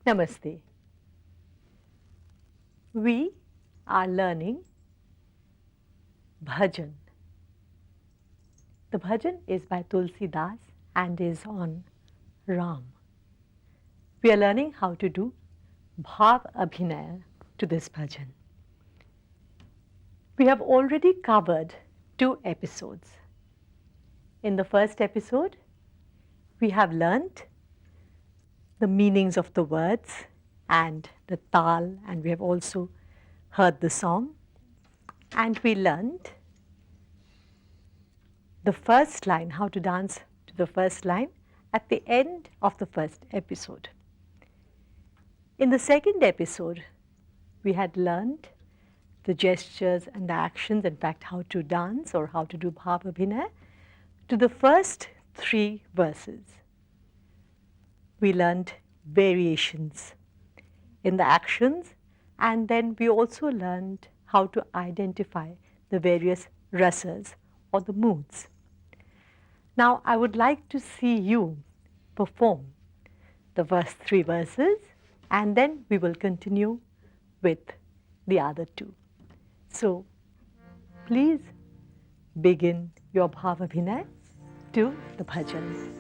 Namaste. We are learning bhajan. The bhajan is by Tulsi Das and is on Ram. We are learning how to do bhav abhinaya to this bhajan. We have already covered 2 episodes. In the first episode, we have learnt the meanings of the words and the tal, and we have also heard the song, and we learned the first line, how to dance to the first line at the end of the first episode. In the second episode, we had learned the gestures and the actions, in fact how to dance or how to do bhav abhinaya to the first 3 verses. We learned variations in the actions, and then we also learned how to identify the various rasas or the moods. Now I would like to see you perform the first 3 verses, and then we will continue with the other 2. So please begin your bhav abhinaya to the bhajan.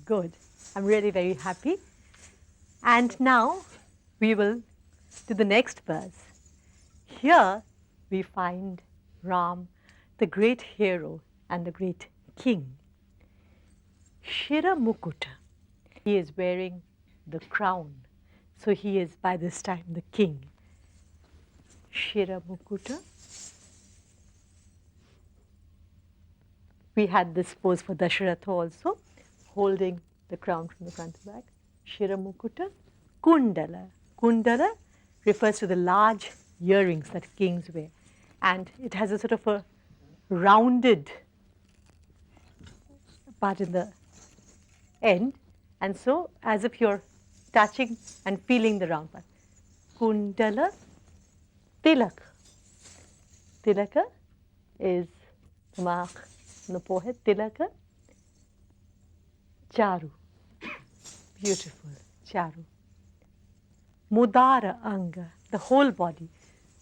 Good. I'm really very happy. And now we will do the next verse. Here we find Ram, the great hero and the great king. Shira Mukuta. He is wearing the crown. So he is by this time the king. Shira Mukuta. We had this pose for Dasharatha also, holding the crown from the front to back. Shira Mukuta. Kundala. Kundala refers to the large earrings that kings wear. And it has a sort of a rounded part in the end. And so, as if you're touching and feeling the round part. Kundala. Tilak. Tilaka is mark on the forehead. Tilaka. Charu. Beautiful. Charu. Mudara Anga. The whole body.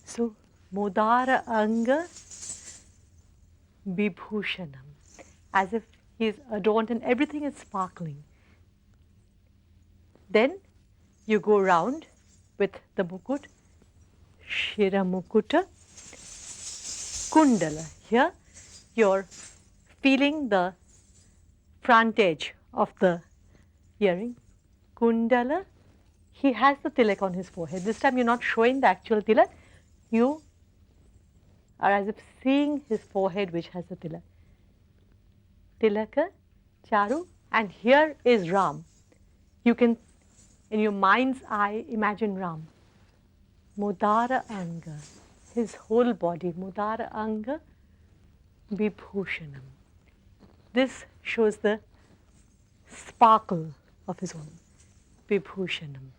So, Mudara Anga Vibhushanam. As if he is adorned and everything is sparkling. Then you go round with the mukut. Shira Mukuta. Kundala. Here you're feeling the front edge of the earring. Kundala. He has the tilak on his forehead. This time you're not showing the actual tilak. You are as if seeing his forehead which has the tilak. Tilaka, Charu, and here is Ram. You can, in your mind's eye, imagine Ram. Mudara Anga, his whole body, Mudara Anga Vibhushanam. This shows the sparkle of his own. Vibhushanam.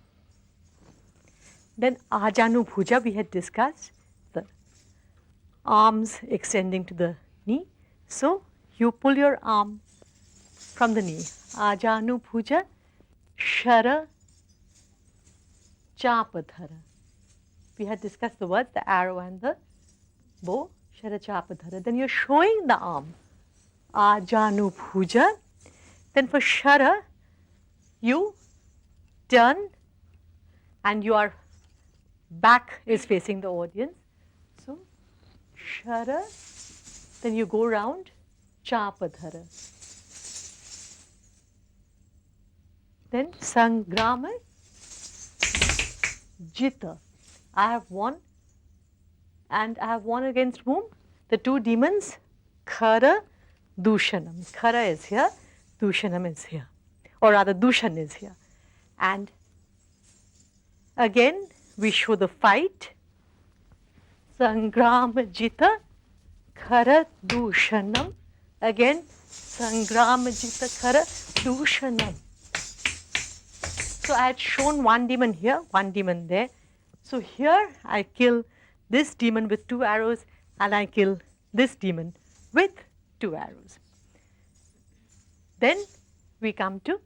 Then Ajanu Bhuja we had discussed, the arms extending to the knee. So you pull your arm from the knee. Ajanu Bhuja, Shara Chapadhara. We had discussed the words, the arrow and the bow, Shara Chapadhara. Then you're showing the arm. Ajanu Bhuja. Then for Shara, you turn and your back is facing the audience. So, Shara, then you go round, Chapadhara. Then Sangrama, Jita. I have won, and I have won against whom? The two demons, Khara, Dushanam. Khara is here, Dushanam is here, or rather Dushan is here. And again we show the fight. Sangrama Jita, Khara Dushanam. Again Sangrama Jita, Khara Dushanam. So I had shown one demon here, one demon there. So here I kill this demon with 2 arrows and I kill this demon with 2 arrows. Then we come to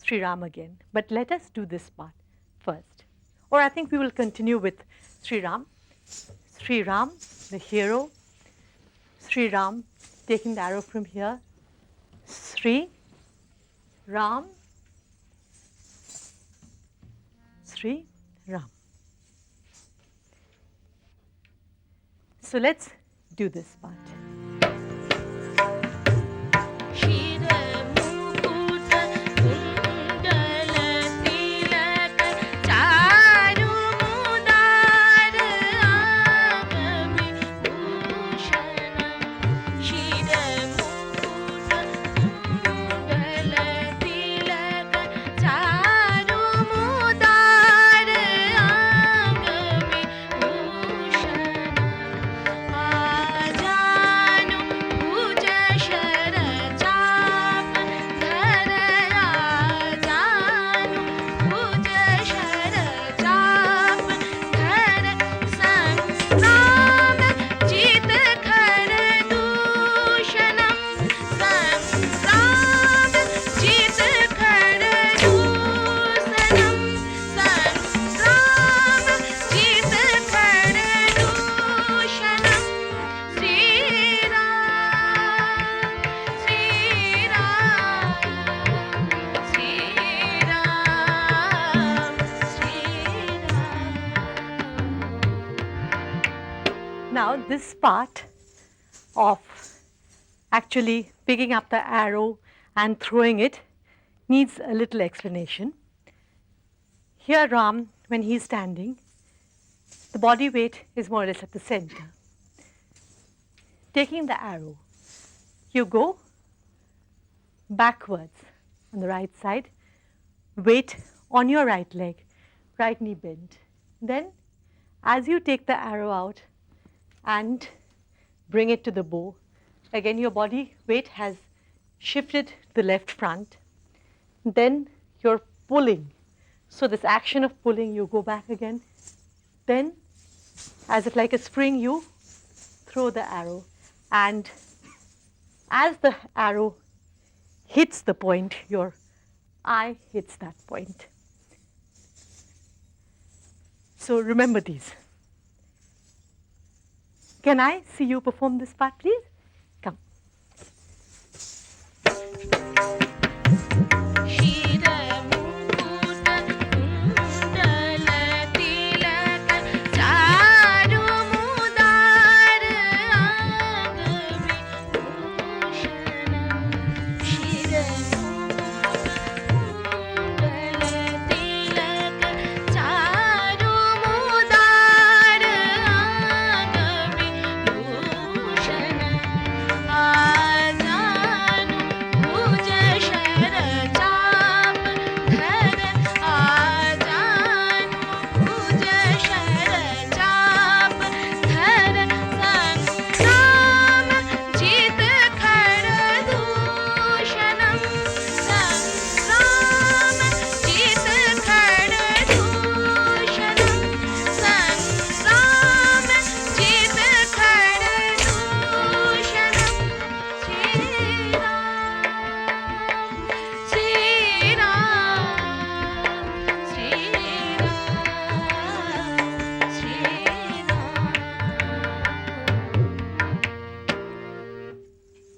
Sri Ram again. But let us do this part first. Or I think we will continue with Sri Ram. Sri Ram, the hero. Sri Ram taking the arrow from here. Sri Ram. Sri Ram. So let's do this part. Aja Now this part of actually picking up the arrow and throwing it needs a little explanation. Here Ram, when he is standing, the body weight is more or less at the center. Taking the arrow, you go backwards on the right side, weight on your right leg, right knee bent. Then as you take the arrow out and bring it to the bow, again your body weight has shifted to the left front. Then you're pulling. So this action of pulling, you go back again. Then as if like a spring, you throw the arrow. And as the arrow hits the point, your eye hits that point. So remember these. Can I see you perform this part, please? Come.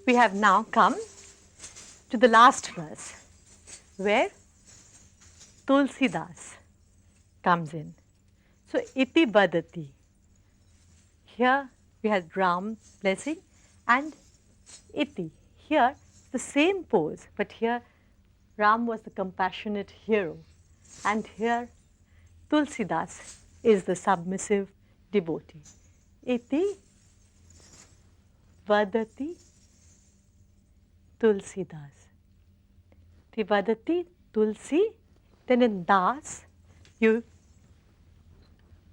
We have now come to the last verse where Tulsidas comes in. So, iti vadati. Here we had Ram blessing and iti. Here the same pose, but here Ram was the compassionate hero and here Tulsidas is the submissive devotee. Iti vadati Tulsidas. Tivadati Tulsi, then in Das you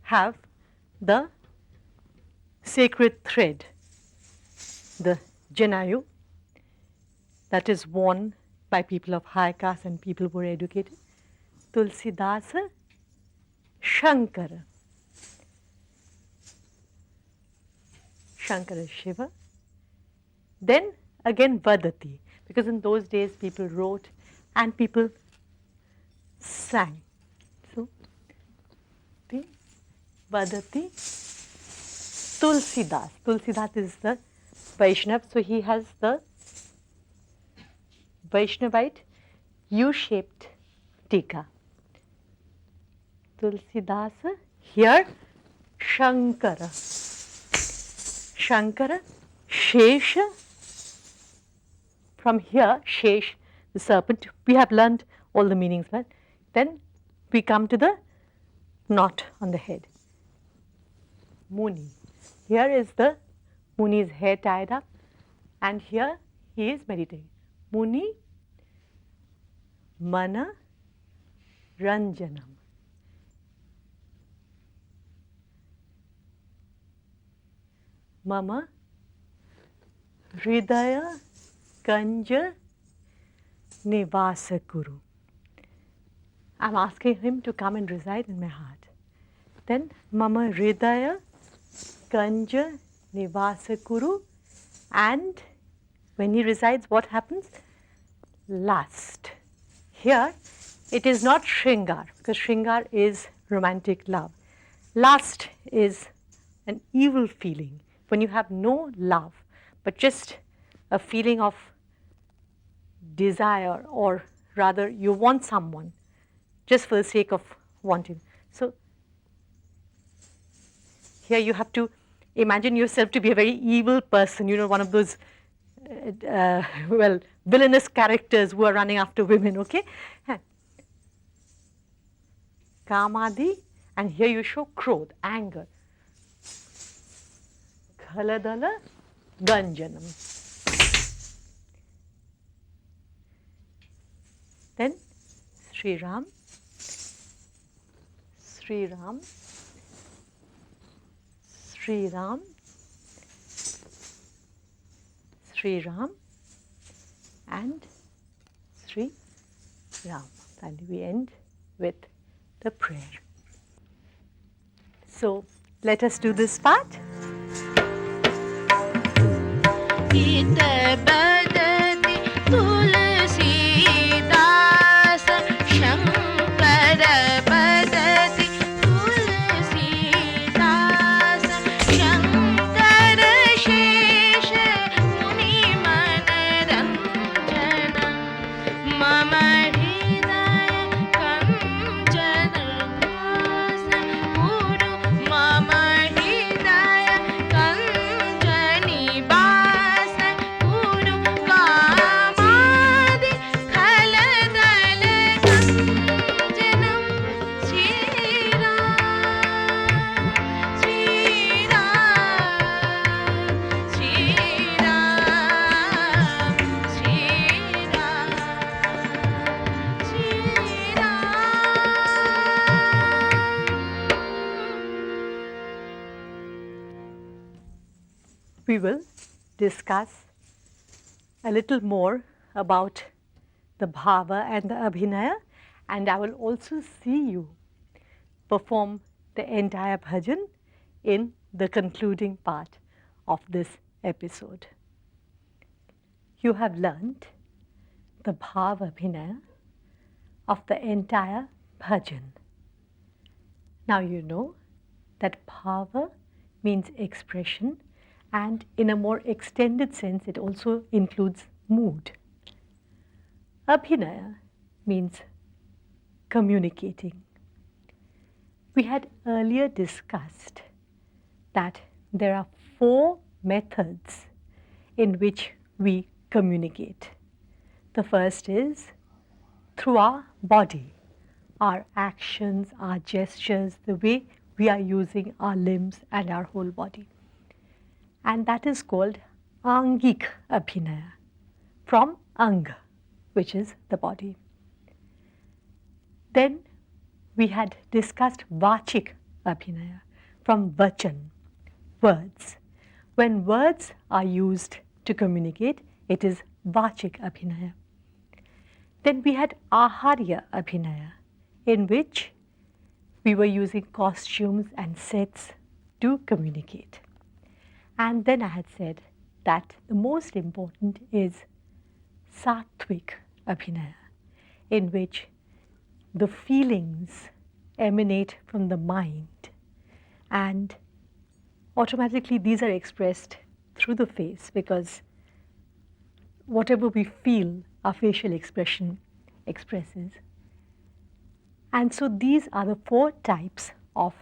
have the sacred thread, the Janayu, that is worn by people of high caste and people who are educated. Tulsidasa Shankara. Shankara Shiva. Then again Vadati, because in those days people wrote and people sang. So, the Vadati Tulsidas. Tulsidas is the Vaishnav, so he has the Vaishnavite U-shaped tika. Tulsidasa, here Shankara. Shankara, Shesha. From here, Shesh, the serpent, we have learned all the meanings, right? Then we come to the knot on the head. Muni. Here is the Muni's hair tied up, and here he is meditating. Muni Mana Ranjanam. Mama Hridaya Kanja Nivasa Guru. I'm asking him to come and reside in my heart. Then Mama Hridaya Kanja Nivasa Guru, and when he resides, what happens? Lust. Here it is not Shringar, because Shringar is romantic love. Lust is an evil feeling when you have no love, but just a feeling of desire, or rather you want someone just for the sake of wanting. So here you have to imagine yourself to be a very evil person, you know, one of those, well, villainous characters who are running after women, okay? Kamadi, and here you show krodh, anger. Ghaladala, Ganjanam. Then Sri Ram, Sri Ram, Sri Ram, Sri Ram, and Sri Ram. And we end with the prayer. So let us do this part. We will discuss a little more about the bhava and the abhinaya, and I will also see you perform the entire bhajan in the concluding part of this episode. You have learnt the bhava abhinaya of the entire bhajan. Now you know that bhava means expression, and in a more extended sense it also includes mood. Abhinaya means communicating. We had earlier discussed that there are 4 methods in which we communicate. The first is through our body, our actions, our gestures, the way we are using our limbs and our whole body. And that is called angik abhinaya, from anga, which is the body. Then we had discussed vachik abhinaya, from vachan, words. When words are used to communicate, it is vachik abhinaya. Then we had aharya abhinaya, in which we were using costumes and sets to communicate. And then I had said that the most important is sattvic abhinaya, in which the feelings emanate from the mind, and automatically these are expressed through the face, because whatever we feel, our facial expression expresses. And so these are the 4 types of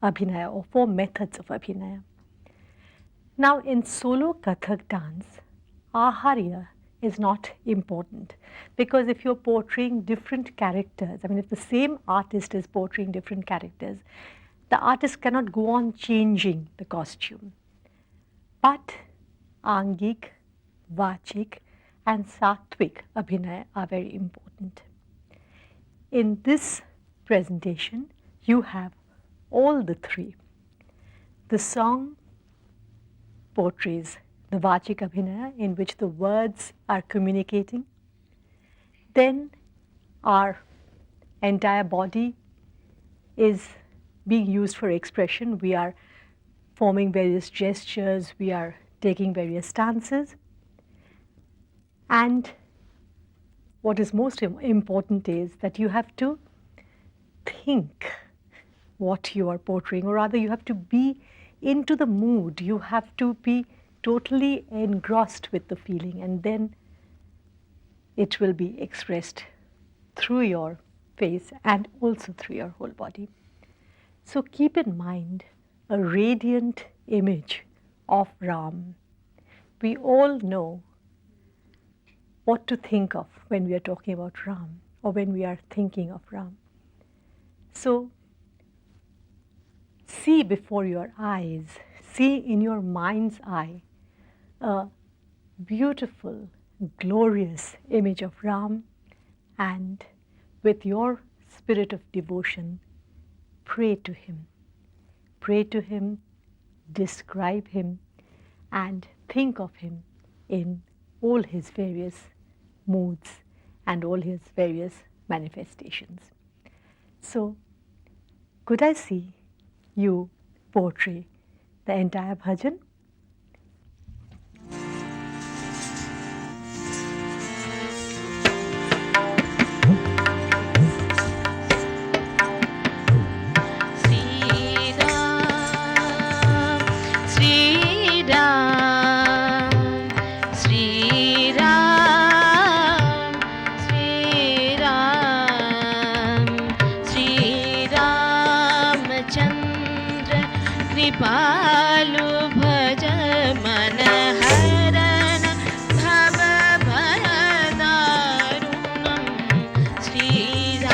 abhinaya, or 4 methods of abhinaya. Now in solo Kathak dance, aharya is not important, because if you're portraying different characters, I mean if the same artist is portraying different characters, the artist cannot go on changing the costume. But angik, vachik and sattvic abhinaya are very important. In this presentation, you have all the 3. The song portrays the vachik abhinaya, in which the words are communicating. Then our entire body is being used for expression. We are forming various gestures, we are taking various stances. And what is most important is that you have to think what you are portraying, or rather you have to be into the mood, you have to be totally engrossed with the feeling, and then it will be expressed through your face and also through your whole body. So keep in mind a radiant image of Ram. We all know what to think of when we are talking about Ram or when we are thinking of Ram. So, see before your eyes, see in your mind's eye a beautiful, glorious image of Ram, and with your spirit of devotion, pray to him. Pray to him, describe him, and think of him in all his various moods and all his various manifestations. So, could I see you portray the entire bhajan? कृपालु भज मन हरण भव भयदारुणं श्रीरामचन्द्र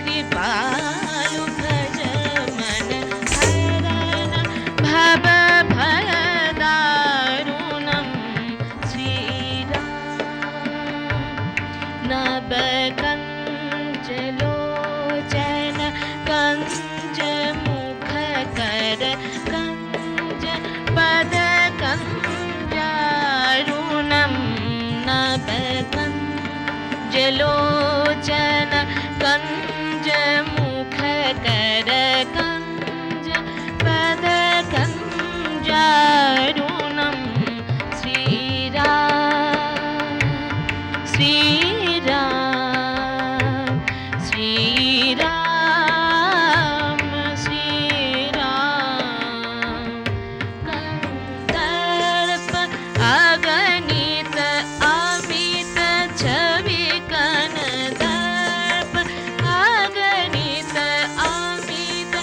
कृपालु भज मन हरण भव भयदारुणं श्रीराम नवकञ्चलोचन कंज मुख कर कंज पद कंजारुणं नवकञ्चलोचन कंज मुख कर कंज पद कंजारुणं श्रीराम श्रीराम श्रीराम कंदर्प अगणित अमित छवि कनदर्प अगणित अमित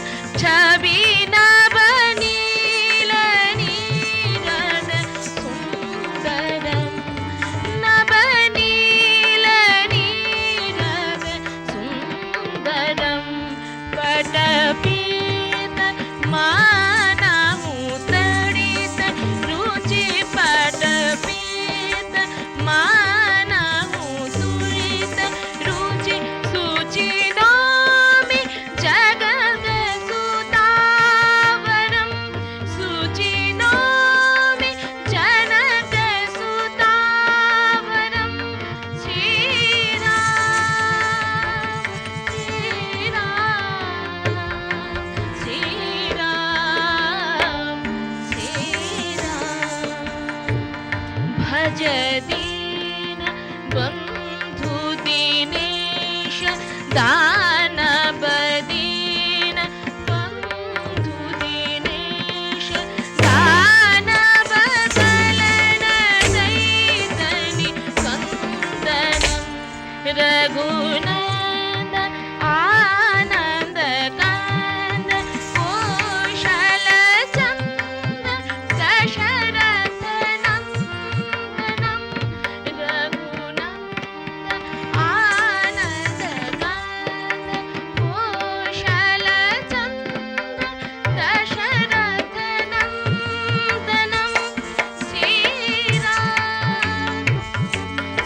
छवि नवनील नीरद सुंदरम नवनील नीरद सुंदरम पटपीत मानमुतडित रुचि पटपीत मानमुतुलित रुचि सुचिनोमि जगत्सुतावरं सुचिनोमि जनकसुतावरं श्रीराम श्रीराम श्रीराम श्रीराम भज दीन बंधु दीनेश दानव दीन बंधु दीनेश दानव दलन दैतनि कंदनम रघुनंद आनंद कांद कौशल चंद दशरथ नंदनम रघुनंद आनंद कांद कौशल चंद दशरथ नंदनम श्रीराम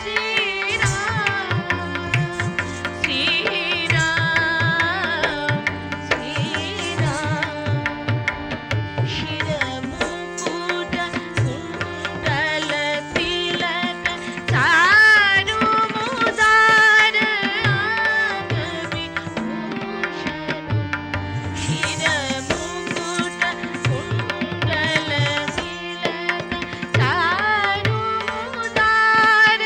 श्रीराम श्रीराम शिरमुकुट कुंडल तिलक चारु मुदार आंगविभूषण शिरमुकुट कुंडल तिलक चारु मुदार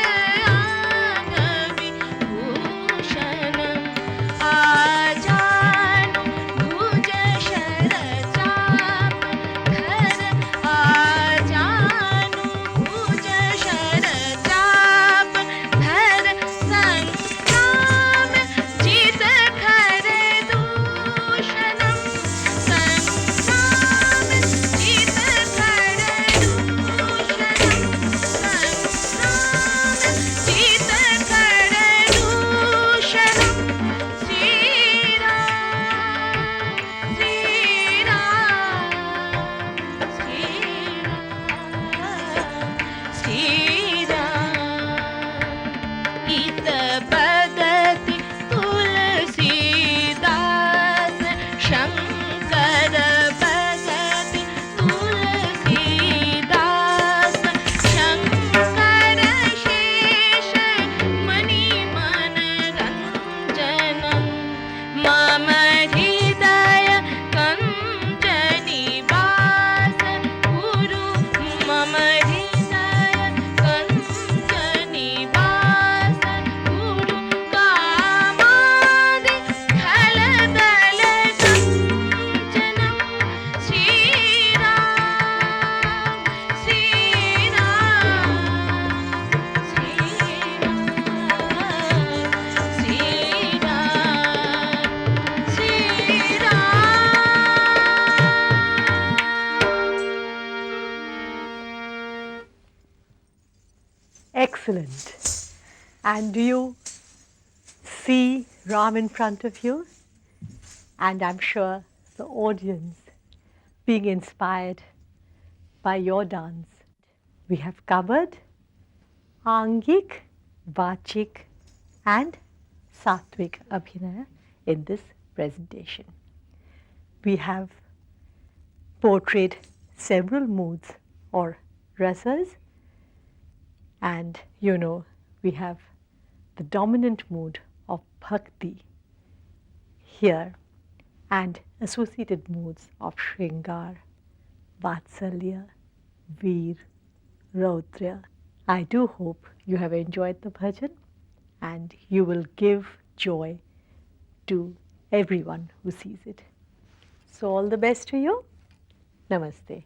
आंगविभूषणम् आजानु भुज शरचाप धर आजानु भुज शरचाप धर संग्राम जित खर दूषणम् Excellent. And do you see Ram in front of you? And I'm sure the audience being inspired by your dance. We have covered Angik, Vachik and Satvik Abhinaya in this presentation. We have portrayed several moods or rasas, and you know we have the dominant mood of Bhakti here and associated moods of Shringar, Vatsalya, Veer, Raudra. I do hope you have enjoyed the bhajan and you will give joy to everyone who sees it. So all the best to you. Namaste.